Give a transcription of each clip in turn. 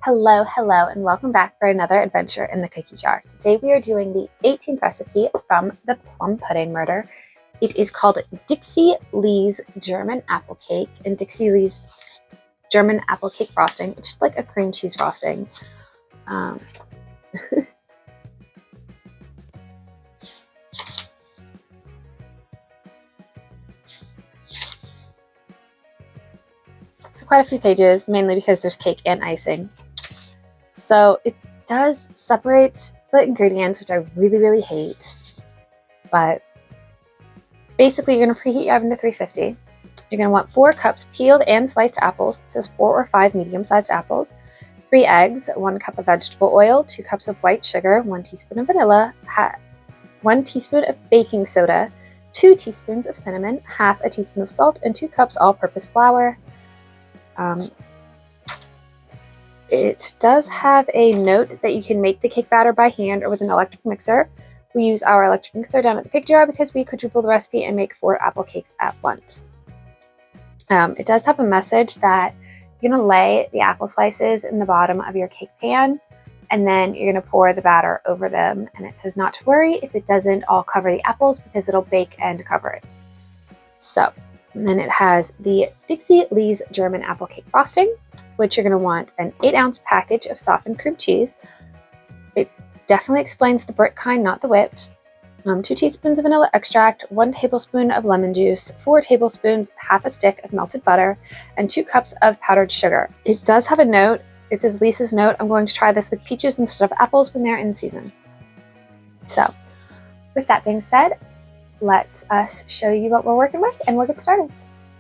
Hello, and welcome back for another adventure in the cookie jar. Today we are doing the 18th recipe from the Plum Pudding Murder. It is called Dixie Lee's German Apple Cake and Dixie Lee's German Apple Cake Frosting, which is like a cream cheese frosting. So quite a few pages, mainly because there's cake and icing. So it does separate the ingredients, which I really hate. But basically, you're going to preheat your oven to 350. You're going to want 4 cups peeled and sliced apples. It says 4 or 5 medium-sized apples, 3 eggs, 1 cup of vegetable oil, 2 cups of white sugar, 1 teaspoon of vanilla, 1 teaspoon of baking soda, 2 teaspoons of cinnamon, half a teaspoon of salt, and 2 cups all-purpose flour. It does have a note that you can make the cake batter by hand or with an electric mixer. We use our electric mixer down at the cookie jar because we quadruple the recipe and make 4 apple cakes at once. It does have a message that you're going to lay the apple slices in the bottom of your cake pan, and then you're going to pour the batter over them. And it says not to worry if it doesn't all cover the apples because it'll bake and cover it. So, and then it has the Dixie Lee's German Apple Cake Frosting, which you're going to want an 8-ounce package of softened cream cheese. It definitely explains the brick kind, not the whipped. 2 teaspoons of vanilla extract, 1 tablespoon of lemon juice, 4 tablespoons, half a stick of melted butter, and 2 cups of powdered sugar. It does have a note. It says Lisa's note. I'm going to try this with peaches instead of apples when they're in season. So, with that being said, let us show you what we're working with and we'll get started.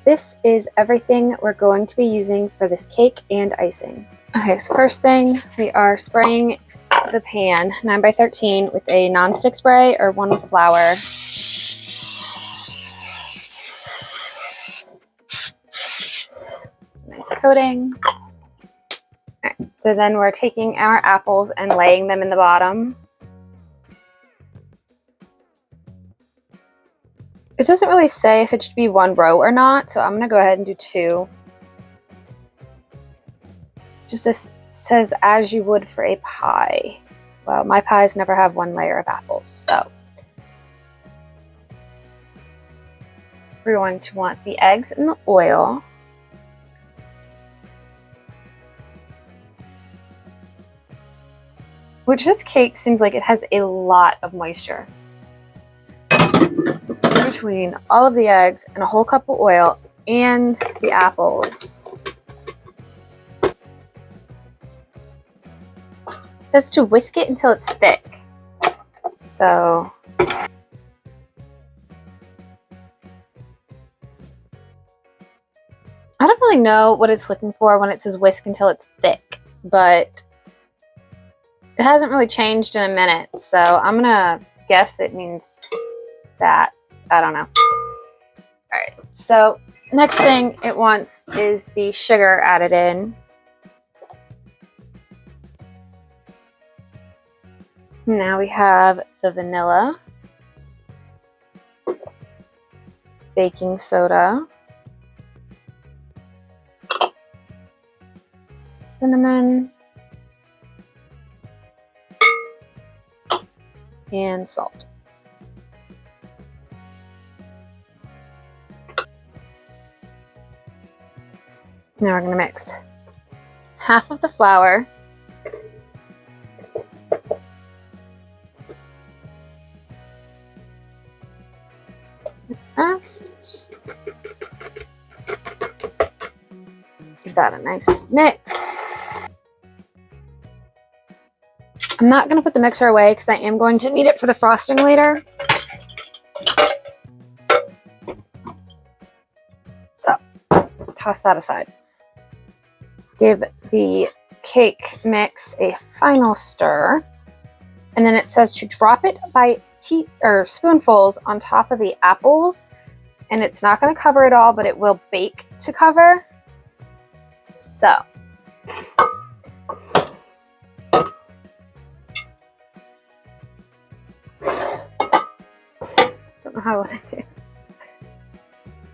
This is everything we're going to be using for this cake and icing. Okay, so first thing, we are spraying the pan 9x13 with a non-stick spray or one with flour. Nice coating. All right, so then we're taking our apples and laying them in the bottom. It doesn't really say if it should be 1 row or not, so I'm going to go ahead and do 2. Just says as you would for a pie. Well, my pies never have 1 layer of apples, so we're going to want the eggs and the oil. Which this cake seems like it has a lot of moisture. Between all of the eggs and a whole cup of oil and the apples. It says to whisk it until it's thick. So I don't really know what it's looking for when it says whisk until it's thick, but it hasn't really changed in a minute, so I'm gonna guess it means that. I don't know. All right, so next thing it wants is the sugar added in. Now we have the vanilla, baking soda, cinnamon, and salt. Now we're going to mix half of the flour, give that a nice mix. I'm not going to put the mixer away because I am going to need it for the frosting later. So, toss that aside. Give the cake mix a final stir, and then it says to drop it by spoonfuls on top of the apples, and it's not going to cover it all, but it will bake to cover. So don't know how I want to do.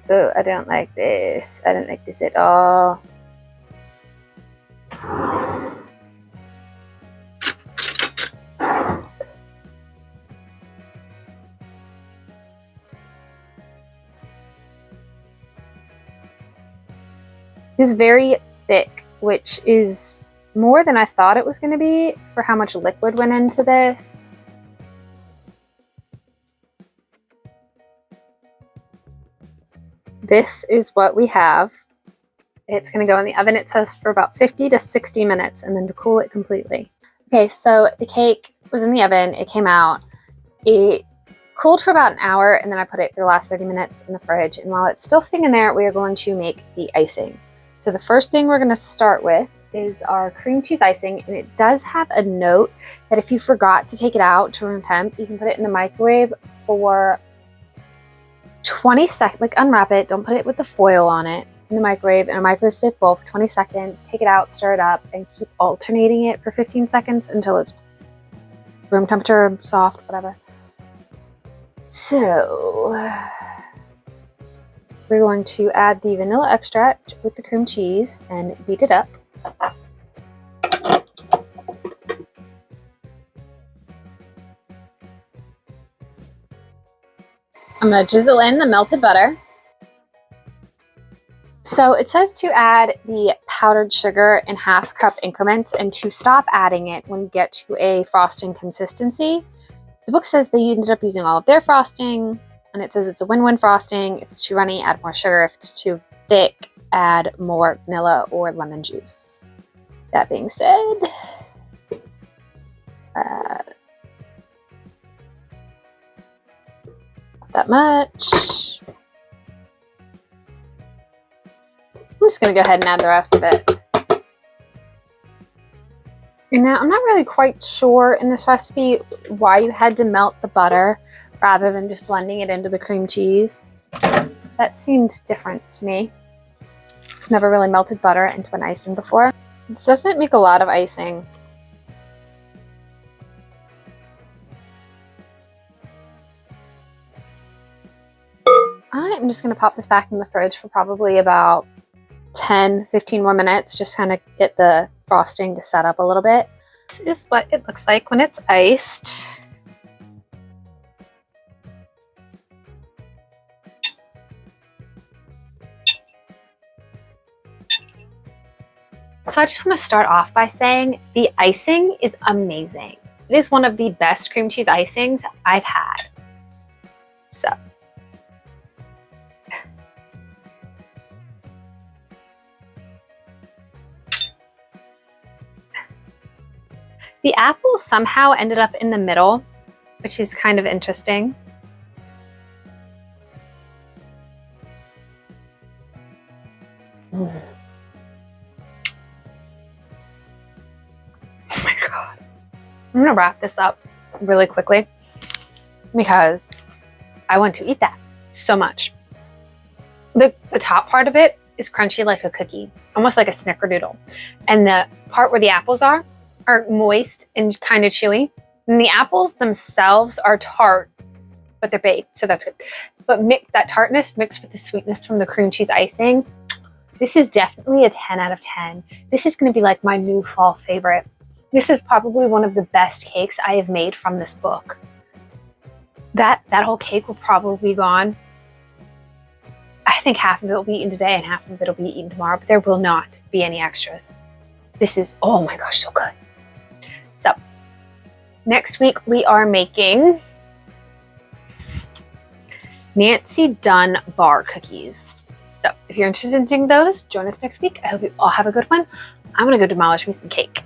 Oh, I don't like this. I don't like this at all. It is very thick, which is more than I thought it was going to be for how much liquid went into this. This is what we have. It's going to go in the oven, it says, for about 50 to 60 minutes and then to cool it completely. Okay, so the cake was in the oven. It came out. It cooled for about an hour, and then I put it for the last 30 minutes in the fridge. And while it's still sitting in there, we are going to make the icing. So the first thing we're going to start with is our cream cheese icing, and it does have a note that if you forgot to take it out to room temp, you can put it in the microwave for 20 seconds. Like, unwrap it, don't put it with the foil on it, in the microwave in a microwave safe bowl for 20 seconds. Take it out, stir it up, and keep alternating it for 15 seconds until it's room temperature, soft, whatever. So we're going to add the vanilla extract with the cream cheese and beat it up. I'm going to drizzle in the melted butter. So it says to add the powdered sugar in half-cup increments and to stop adding it when you get to a frosting consistency. The book says they ended up using all of their frosting, and it says it's a win-win frosting. If it's too runny, add more sugar. If it's too thick, add more vanilla or lemon juice. That being said, not that much. I'm just going to go ahead and add the rest of it. And now I'm not really quite sure in this recipe why you had to melt the butter rather than just blending it into the cream cheese. That seemed different to me. Never really melted butter into an icing before. This doesn't make a lot of icing. I'm just going to pop this back in the fridge for probably about 10-15 more minutes, just kind of get the frosting to set up a little bit. This is what it looks like when it's iced. So I just want to start off by saying the icing is amazing. It is one of the best cream cheese icings I've had. So the apple somehow ended up in the middle, which is kind of interesting. Oh my God. I'm gonna wrap this up really quickly because I want to eat that so much. The top part of it is crunchy like a cookie, almost like a snickerdoodle. And the part where the apples are moist and kind of chewy. And the apples themselves are tart, but they're baked, so that's good. But that tartness mixed with the sweetness from the cream cheese icing, this is definitely a 10 out of 10. This is going to be like my new fall favorite. This is probably one of the best cakes I have made from this book. That whole cake will probably be gone. I think half of it will be eaten today and half of it will be eaten tomorrow, but there will not be any extras. This is, oh my gosh, so good. So next week we are making Nancy Dunn bar cookies. So if you're interested in doing those, join us next week. I hope you all have a good one. I'm gonna go demolish me some cake.